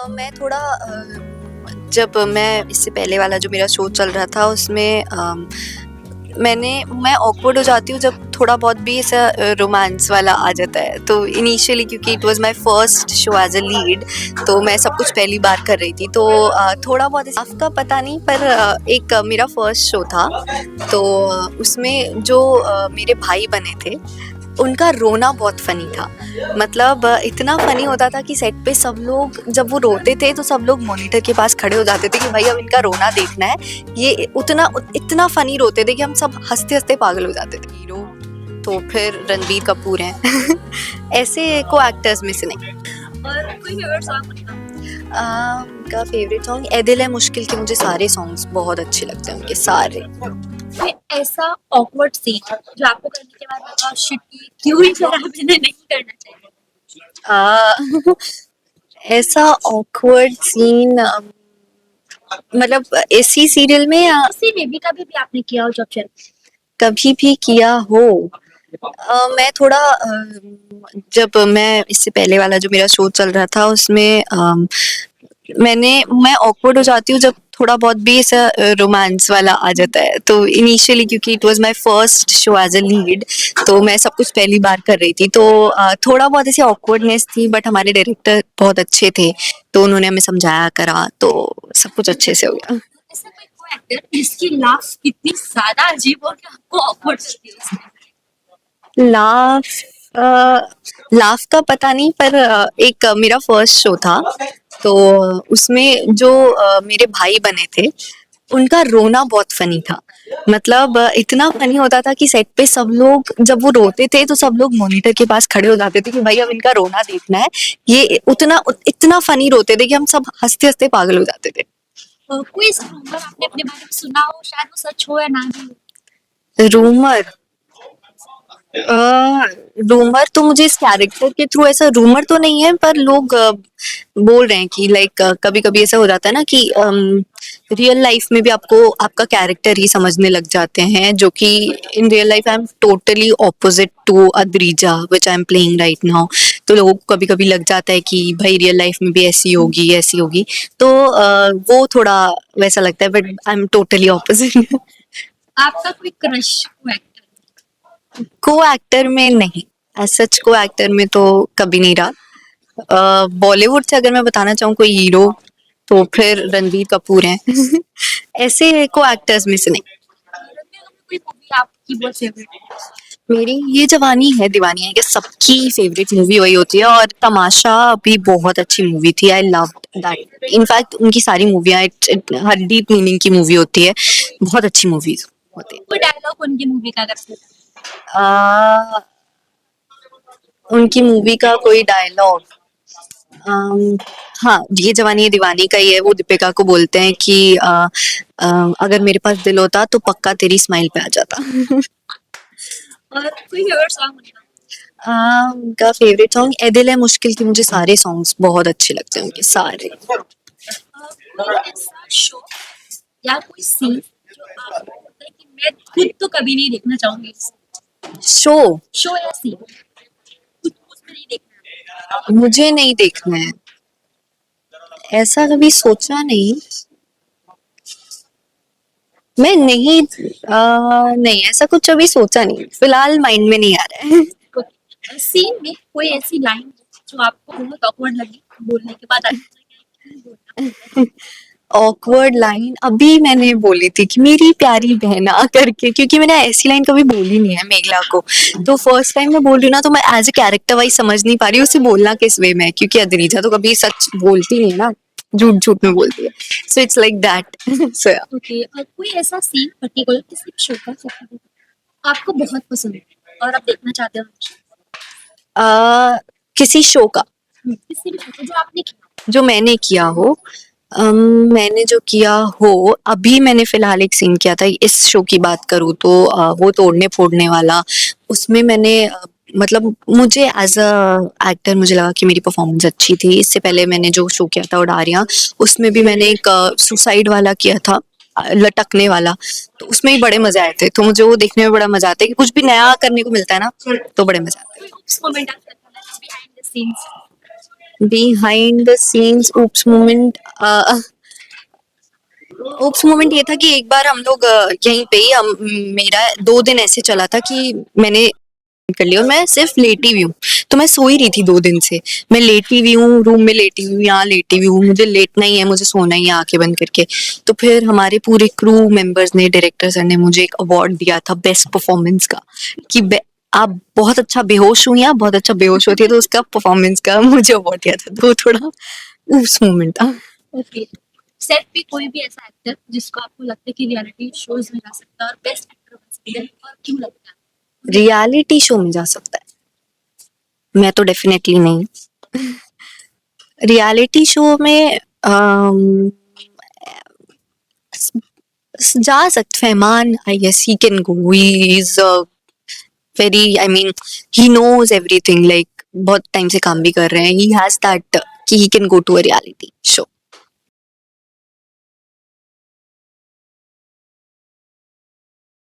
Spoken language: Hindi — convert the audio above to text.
मैं थोड़ा जब मैं इससे पहले वाला जो मेरा शो चल रहा था उसमें मैं ऑकवर्ड हो जाती हूँ जब थोड़ा बहुत भी ऐसा रोमांस वाला आ जाता है। तो इनिशियली क्योंकि it was my first show as a lead, तो मैं सब कुछ पहली बार कर रही थी, तो थोड़ा बहुत आपका पता नहीं, पर एक मेरा फर्स्ट शो था। तो उसमें जो मेरे भाई बने थे उनका रोना बहुत फनी था। मतलब इतना फनी होता था कि सेट पे सब लोग जब वो रोते थे तो सब लोग मॉनिटर के पास खड़े हो जाते थे कि भाई अब इनका रोना देखना है। ये इतना फनी रोते थे कि हम सब हंसते हंसते पागल हो जाते थे। हीरो तो फिर रणबीर कपूर हैं। ऐसे को एक्टर्स में से नहीं। और कोई फेवरेट सॉन्ग उनका फेवरेट सॉन्ग ए दिल है मुश्किल के, मुझे सारे सॉन्ग्स बहुत अच्छे लगते हैं उनके सारे। कोई ऐसा ऑकवर्ड सीन जो आपको करने के बाद लगा शिट क्यों ही करा, मैंने नहीं करना चाहिए। ऐसा ऑकवर्ड सीन मतलब इसी सीरियल में या किसी में भी कभी भी आपने किया हो जब चल कभी भी किया हो? मैं थोड़ा जब मैं इससे पहले वाला जो मेरा शो चल रहा था उसमें मैं ऑकवर्ड हो जाती हूँ जब थोड़ा बहुत भी ऐसा रोमांस वाला आ जाता है। तो इनिशियली क्योंकि it was my first show as a lead, तो मैं सब कुछ पहली बार कर रही थी, तो थोड़ा बहुत ऐसी ऑकवर्डनेस थी, बट हमारे डायरेक्टर बहुत अच्छे थे तो उन्होंने हमें समझाया करा, तो सब कुछ अच्छे से हो गया। ऐसा कोई को एक्टर जिसकी लाफ इतनी ज्यादा अजीब हो कि आपको ऑकवर्ड करती है उसमें? लाफ का पता नहीं, पर एक मेरा फर्स्ट शो था, तो उसमें जो मेरे भाई बने थे उनका रोना बहुत फनी था। मतलब इतना फनी होता था कि सेट पे सब लोग जब वो रोते थे तो सब लोग मॉनिटर के पास खड़े हो जाते थे कि भाई अब इनका रोना देखना है। ये इतना फनी रोते थे कि हम सब हंसते हंसते पागल हो जाते थे। कोई ऐसा रूमर आपने अपने बारे में सुना हो, शायद वो सच हो या ना भी हो? रूमर रूमर तो मुझे इस कैरेक्टर के थ्रू ऐसा रूमर तो नहीं है, पर लोग बोल रहे हैं कि लाइक कभी कभी ऐसा हो जाता है ना कि रियल लाइफ में भी आपको आपका कैरेक्टर ही समझने लग जाते हैं, जो कि in real life I am totally opposite to Adrija which I am playing right now. तो लोगों को कभी कभी लग जाता है कि भाई रियल लाइफ में भी ऐसी होगी, तो वो थोड़ा वैसा लगता है, but I am totally opposite. आपका कोई क्रश को एक्टर में नहीं, सच को एक्टर में तो कभी नहीं रहा। बॉलीवुड से अगर मैं बताना चाहूँ कोई हीरो, तो फिर रणबीर कपूर हैं। ऐसे को एक्टर्स में से नहीं। कोई मूवी आपकी बहुत फेवरेट है? मेरी ये जवानी है दीवानी है कि सबकी फेवरेट मूवी वही होती है, और तमाशा भी बहुत अच्छी मूवी थी। I love that. इनफैक्ट उनकी सारी मूवियाँ हर डीप मीनिंग की मूवी होती है, बहुत अच्छी मूवीज होती कोई डायलॉग उनकी मूवी का अगर है। उनकी मूवी का कोई डायलॉग, हाँ, ये जवानी है दीवानी का ही है। वो दीपिका को बोलते हैं कि अगर मेरे पास दिल होता तो पक्का तेरी स्माइल पे आ जाता। और कोई फेवरेट सॉन्ग उनका फेवरेट सॉन्ग ए दिल है मुश्किल के, मुझे सारे सॉन्ग्स बहुत अच्छे लगते हैं उनके सारे। कोई ऐसा शो या कोई सीन जो आपको लगता है कि मैं खुद तो कभी नहीं देखना चाहूंगी? शो शो या सीन खुद को उसमें नहीं देखना। मुझे नहीं देखना है, ऐसा कभी सोचा नहीं। मैं नहीं नहीं, ऐसा कुछ अभी सोचा नहीं, फिलहाल माइंड में नहीं आ रहा है। सीन में कोई ऐसी लाइन जो आपको बहुत ऑकवर्ड लगी बोलने के बाद ऑकवर्ड लाइन अभी मैंने बोली थी कि मेरी प्यारी बहना करके, क्योंकि मैंने ऐसी लाइन कभी बोली नहीं है मेघला को, तो फर्स्ट टाइम मैं बोल रही हूँ ना, तो मैं एज ए कैरेक्टर वाइज समझ नहीं पा रही उसे बोलना किस वे में, क्योंकि अद्रिजा तो कभी सच बोलती नहीं है ना, झूठ झूठ में बोलती है। So it's like that. So okay, और कोई ऐसा सीन पर्टिकुलर किसी शो का आपको बहुत पसंद है और आप देखना चाहते हो? किसी शो का किसी भी शो का जो आपने किया, जो मैंने किया हो, मैंने जो किया हो, अभी मैंने फिलहाल एक सीन किया था। इस शो की बात करूँ तो वो तोड़ने फोड़ने वाला, उसमें मैंने मतलब मुझे एज अ एक्टर मुझे लगा कि मेरी परफॉर्मेंस अच्छी थी। इससे पहले मैंने जो शो किया था उडारियां, उसमें भी मैंने एक सुसाइड वाला किया था, लटकने वाला, तो उसमें भी बड़े मजे आए थे। तो मुझे वो देखने में बड़ा मजा आता है कि कुछ भी नया करने को मिलता है ना, तो बड़े मजा आते हैं। उस मोमेंट आप behind the scenes behind the scenes oops moment, oops moment ये था कि एक बार हम लोग यहीं पे ही मेरा 2 दिन ऐसे चला था कि मैंने कर लिया और मैं सिर्फ लेटी हुई हूँ। तो मैं सो ही रही थी 2 दिन से। मैं लेटी हुई हूँ, रूम में लेटी हुई हूँ, यहाँ लेटी हुई हूँ, मुझे लेटना ही है, मुझे सोना ही है आंखें बंद करके। तो फिर हमारे पूरे क्रू मेंबर्स ने, डायरेक्टर सर ने मुझे एक अवार्ड दिया था बेस्ट परफॉर्मेंस का, कि आप बहुत अच्छा बेहोश हुई, आप बहुत अच्छा बेहोश होती है, तो उसका परफॉर्मेंस का मुझे अवार्ड दिया था। तो थोड़ा उस मोमेंट था। ओके, सेट पे कोई भी ऐसा एक्टर जिसको आपको लगता है कि रियलिटी शोज में जा सकता है और बेस्ट एक्टर बन सकता है, और क्यों लगता है? रियलिटी शो में जा सकता है? मैं तो डेफिनेटली नहीं। रियलिटी शो में जा सकते, Fahmaan, I guess he can go, he is very, I mean he knows everything, like बहुत टाइम से काम भी कर रहे हैं, ही हैज दैट कि he can go to a reality show.